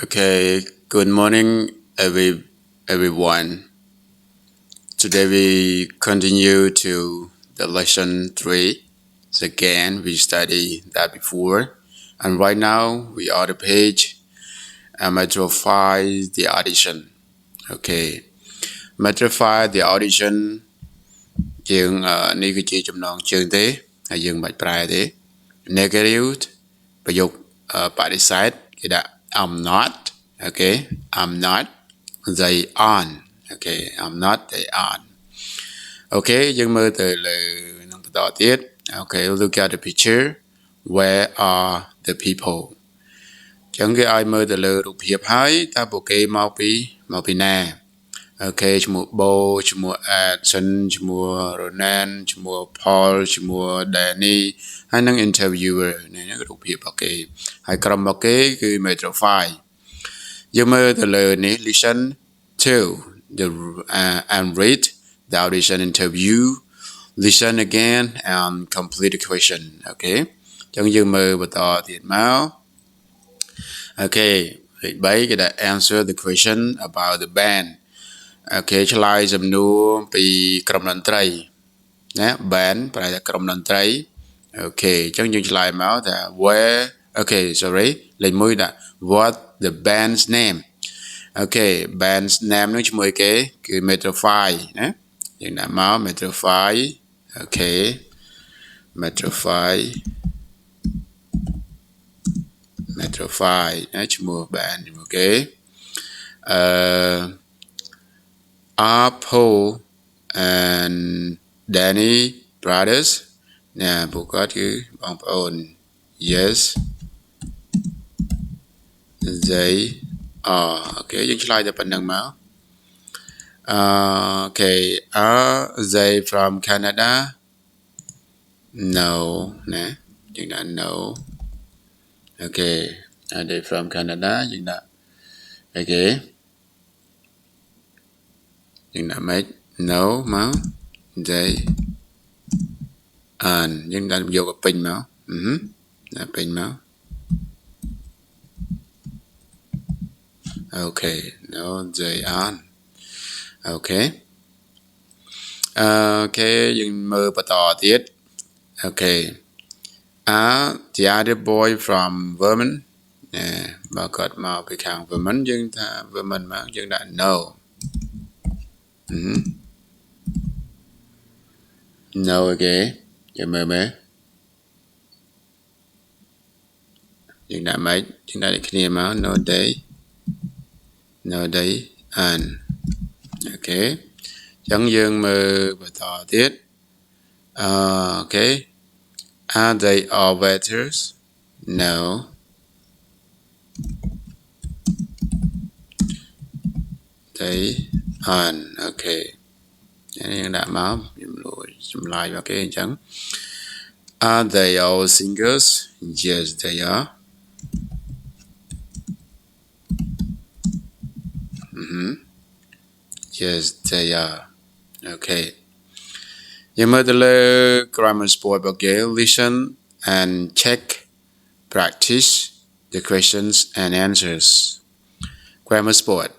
Okay, good morning, everyone. Today we continue to the lesson 3. So again, we studied that before. And right now, we are the page Metrify the audition. Okay. Metrify the audition យើងនេះគឺជាចំណងជើងទេហើយយើងមិនប្រែទេ negative ប្រយោគបដិសេធគេដាក់ I'm not okay I'm not they on okay I'm not they on okay យើងមើលទៅលើនឹងបន្តទៀត okay look at the picture where are the people ចឹងគេឲ្យមើលទៅលើរូបភាពហើយតើពួកគេមកពីណាអូខេឈ្មោះ Bo ឈ្មោះ Adson ឈ្មោះ Ronan ឈ្មោះ Paul ឈ្មោះ Danny ហើយនឹង interviewer នេះរូបភាពរបស់គេហើយក្រុមរបស់គេគឺ Metrofy យើងមើលទៅលើនេះ listen to the and read the audition interview listen again and complete the question អូខេចឹងយើងមើលបន្តទៀតមក okay លេខ3គេដាក់ answer the question about the band អូខេឆ្លើយសំណួរពីក្រុមតន្ត្រីណា band ប្រែថាក្រុមតន្ត្រីអូខេអញ្ចឹងយើងឆ្លើយមកថា where okay sorry លេខ1ដាក់ what the band's name អូខេ band's name នោះឈ្មោះគេគឺ Metrofy ណាយើងដាក់មក Metrofy អូខេ Metrofy ណាឈ្មោះ band អូខេare Paul and Danny brothers ណាពួកគាត់គឺបងប្អូន yes they are អូខេយើងឆ្លើយតែប៉ុណ្្នឹងមកokay are they from Canada no ណាយើងដាក់ no okay are they from Canada យើងដាក់ okay យើងដាក់ make no មក they aren't យើងដាក់យកទៅពេញមកដាក់ពេញមក okay no they aren't okay okay យើងមើលបន្តទៀត okay are the other boy from Vermont បើគាត់មកពីខាង Vermont យើងថា Vermont មកយើងដាក់ no no okay យើងមើលយើងដាក់ម៉េចយើងដាក់ដូចគ្នាមក no they aren't okay អញ្ចឹងយើងមើលបន្តទៀតokay are they all waiters no they aren't okay យើងដាក់មកចម្លើយមកគេអញ្ចឹង are they all singers yes they are yes they are okay យើងមើលទៅលើ grammar sport របស់គេ listen and check practice the questions and answers grammar sport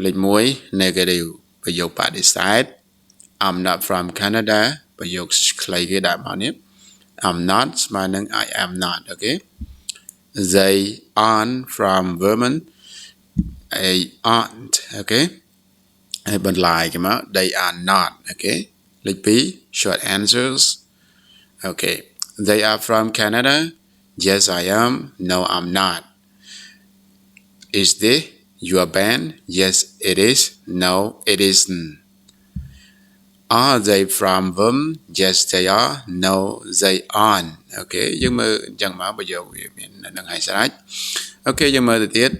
លេខ1 negative ប្រយោគបដិសេធ I'm not from Canada ប្រយោគខ្លីគេដាក់មកនេះ I'm not ស្មើនឹង I am not okay they aren't from Vermont they aren't okay ហើយបន្លាយគេមក they are not okay លេខ2 short answers okay they are from Canada yes I am no I'm not is this your band yes it is no it isn't are they from Vermont yes they are no they aren't okay យើងមើលអញ្ចឹងមកប្រយោគវាមាននឹងឲ្យស្រេច okay យើងមើលទៅទៀត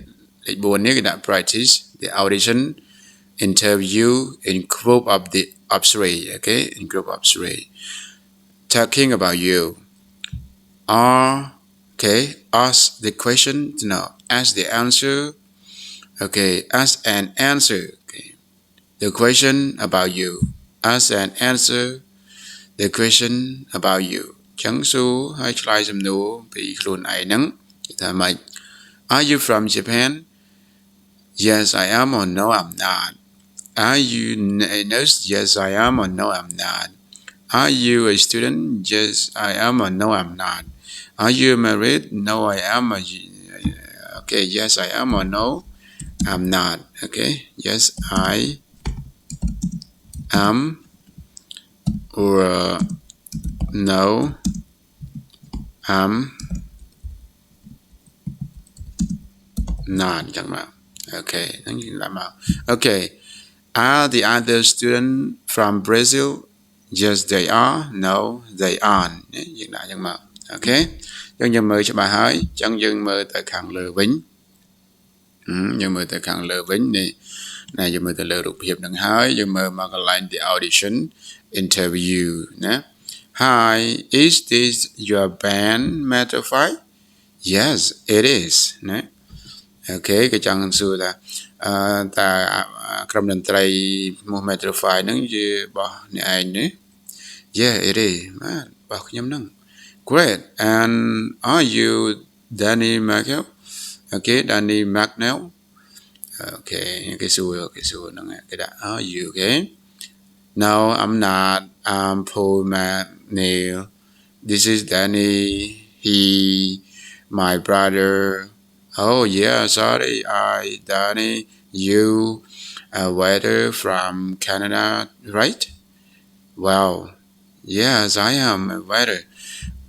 លេខ4នេះគេដាក់ practice the audition interview in group of 3 okay in group of 3 talking about you okay ask the question no ask the answer okay ask and answer okay the question about you ask and answer the question about you ចឹងសួរឲ្យឆ្លើយសំណួរពីខ្លួនឯងហ្នឹងគេថាម៉េច Are you from Japan? Yes, I am, or no, I'm not. Are you a nurse? Yes, I am, or no, I'm not. Are you a student? Yes, I am, or no, I'm not. Are you married? No, I am. Okay, yes, I am, or no, I'm not. Okay, yes, I am, or no, I'm not. Chẳng hạn. Okay, okay. Are the other students from Brazil? Yes, they are. No, they aren't. Dừng lại chẳng mà. Okay. Dân dân mời cho bà hỏi. Dân mời tới khẳng lừa vĩnh. Dân mời tới khẳng lừa vĩnh này. Này dân mời tới lừa rụt hiệp nâng hỏi. Dân mời mà cái line the audition interview. Nè. Hi, is this your band Metafy? Yes, it is. Nè. Okay, cái chẳng xưa là ta cầm đàn trai một Metafy nâng như bỏ nè anh nữa. Yeah, it is. Bỏ nhóm nâng. Great. And are you Danny McNeil? Okay, Danny McNeil. Okay, cái xua nâng cái đã. Are you okay? No, I'm not. I'm Paul McNeil. This is Danny. He, my brother. Oh yeah, sorry, Danny. You, a waiter from Canada, right? Wow. Yes, I am a waiter,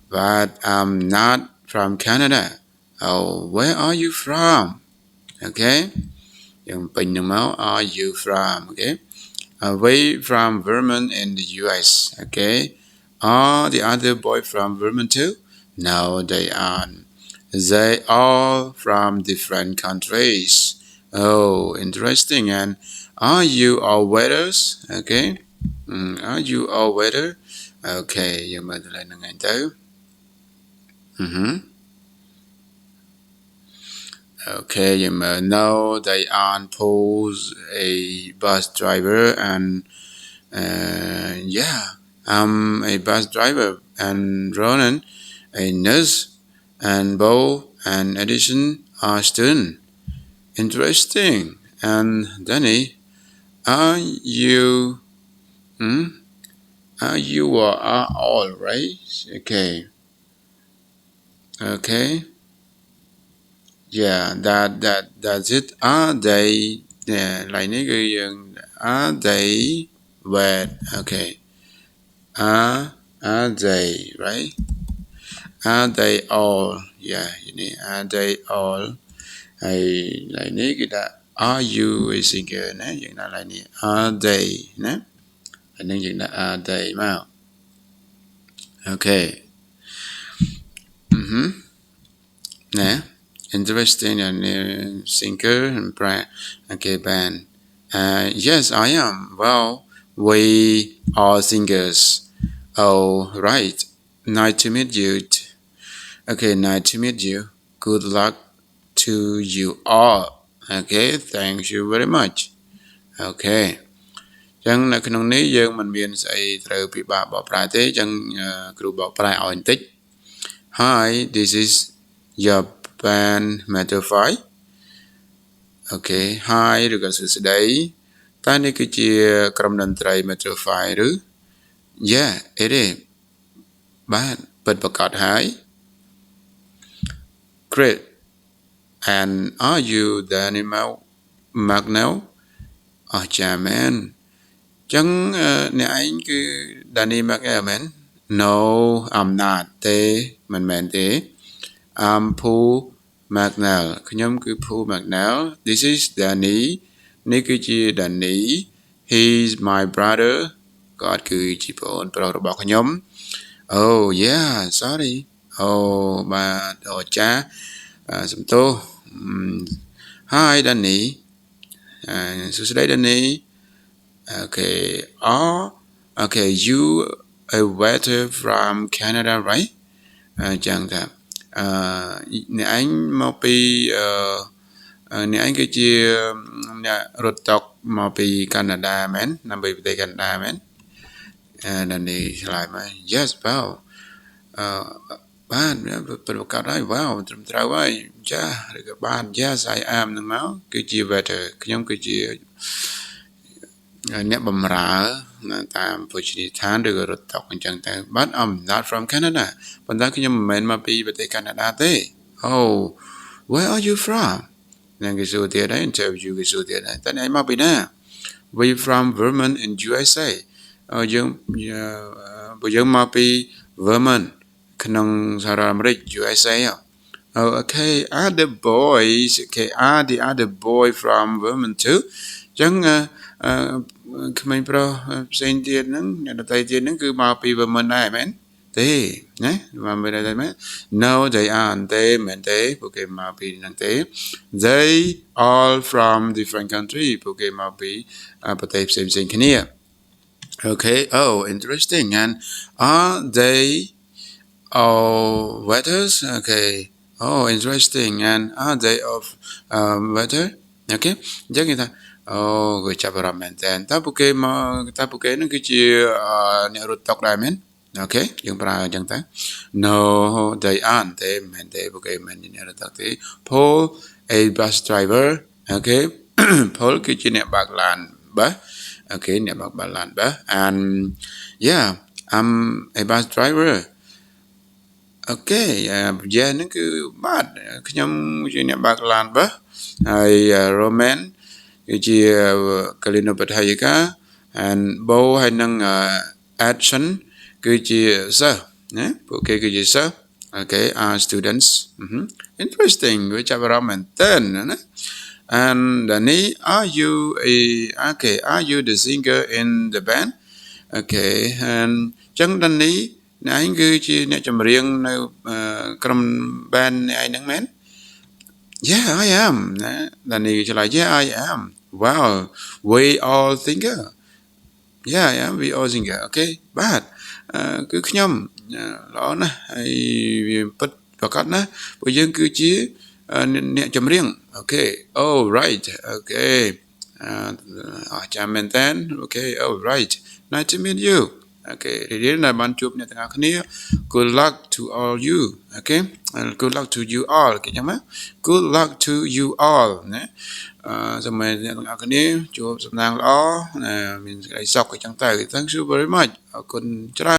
but I'm not from Canada. Oh, where are you from? Okay. Yung pinamaw, are you from? Okay. Away from Vermont in the US. Okay. Are the other boy from Vermont too? No, they aren't. They are from different countries. Oh, interesting. And are you all waiters? Okay. Are you all waiter? Okay, giờ mời tôi lên ngày tới. Okay, giờ mời no, they aren't. Paul's a bus driver, and yeah, I'm a bus driver, and Ronan a nurse, and Bo and Edison are students. Interesting. And Danny, are you? You are all right. Okay. Okay. Yeah, that's it. Are they? Yeah, lại nấy cái are they wet? Okay. Are they right? Are they all? Yeah, you need. Are they all? Lại nấy cái đã. Are you a singer? Nè, vậy là lại nè. Are they? Nè. Nên vậy là are they mà. Okay. Nè. Interesting and singer and brand. Okay, band. Yes, I am. Well, we are singers. Oh, right. Nice to meet you. Okay, nice to meet you. Good luck to you all. Okay, thank you very much. Okay. Chẳng là cái nông ní dương mình miền sẽ từ bị bà bỏ trái thế chẳng kêu bỏ trái ở tích. Hi, this is your band Metafy. Okay, hi, được cái sự đấy. Ta này cái chia cầm đàn trai Metafy rứ. Yeah, it is. Bạn bật bật cọt hái. Great. And are you the animal McNeil? Oh, chà man. Chẳng nè anh cứ Danny McNeil man. No, I'm not. Thế, mình thế. I'm Paul McNeil. Nhóm cứ Paul McNeil. This is Danny. Ní cứ chi Danny. He's my brother. God cứ chi bộ bọc nhóm. Oh, yeah, sorry. Oh, bà đồ cha. Sầm tô. Hi, Danny. So today, Danny. Okay. Okay, you a waiter from Canada, right? Chẳng hạn. Nè anh mau pi nè anh cái chia rốt tóc mau pi Canada man, nằm pi tới Canada man. Danny lại mà yes, well. បានប្រកាសហើយវ៉ាវត្រឹមត្រូវហើយចាឬក៏បាន yes I am នឹងមកគឺជា waiter ខ្ញុំគឺជាអ្នកបម្រើតាមភោជនីយដ្ឋានឬក៏រថតុកអញ្ចឹងទៅ but I'm not from Canada ប៉ុន្តែខ្ញុំមិនមែនមកពីប្រទេសកាណាដាទេ oh where are you from នឹងគេសួរទៀតហើយ interview គេសួរទៀតហើយតើឯងមកពីណា we from Vermont in USA យើងមកពី Vermont ក្នុងសហរដ្ឋអាមេរិក USA oh okay are the boys okay are the other boy from Vermont too ចឹងក្មេងប្រុសផ្សេងទៀតហ្នឹងអ្នកដទៃទៀតហ្នឹងគឺមកពី Vermont ដែរមែនទេណាមកពីដែរមែន no they aren't ទេមែនទេពួកគេមកពីហ្នឹងទេ they all from different country ពួកគេមកពីប្រទេសផ្សេងៗគ្នា okay oh interesting and are they all waiters okay oh interesting and are they of waiter okay អញ្ចឹងគេថាអូគឺចាប់អារម្មណ៍មែនតើតើពួកគេនឹងគឺជាអ្នករត់តុកដែរមែនអូខេយើងប្រើអញ្ចឹងទៅ no they aren't ទេមែនទេពួកគេមិនអ្នករត់តុកទេ Paul a bus driver អូខេ Paul គឺជាអ្នកបើកឡានបាសអូខេអ្នកបើកឡានបាស and yeah I'm a bus driver អូខេយ៉ានឹងគឺបាទខ្ញុំជាអ្នកបើកឡានបាសហើយ Roman គឺជាកលិនុបដ្ឋាយិកា and Bo ហើយនឹង Action គឺជាសិស្សណាពួកគេគឺជាសិស្ស okay are students interesting វាចាប់អារម្មណ៍មែនតើណា and Danny are you the singer in the band okay and ចឹង Danny អ្នកឯងគឺជាអ្នកចម្រៀងនៅក្រុម band អ្នកឯងហ្នឹងមែន yeah I am ណា Danny ឆ្លើយ yeah I am wow we all singer yeah we all singer okay បាទគឺខ្ញុំល្អណាស់ហើយវាពិតប្រកបណាស់ពួកយើងគឺជាអ្នកចម្រៀង okay oh right okay ចាំមែនតើ okay oh right nice to meet you okay រីករាយដែលបានជួបអ្នកទាំងអស់គ្នា good luck to all you okay good luck to you all គេចាំណា good luck to you all ណាសូមអ្នកទាំងអស់គ្នាជួបសំណាងល្អមានសេចក្តីសុខអញ្ចឹងទៅ thank you very much អរគុណច្រើន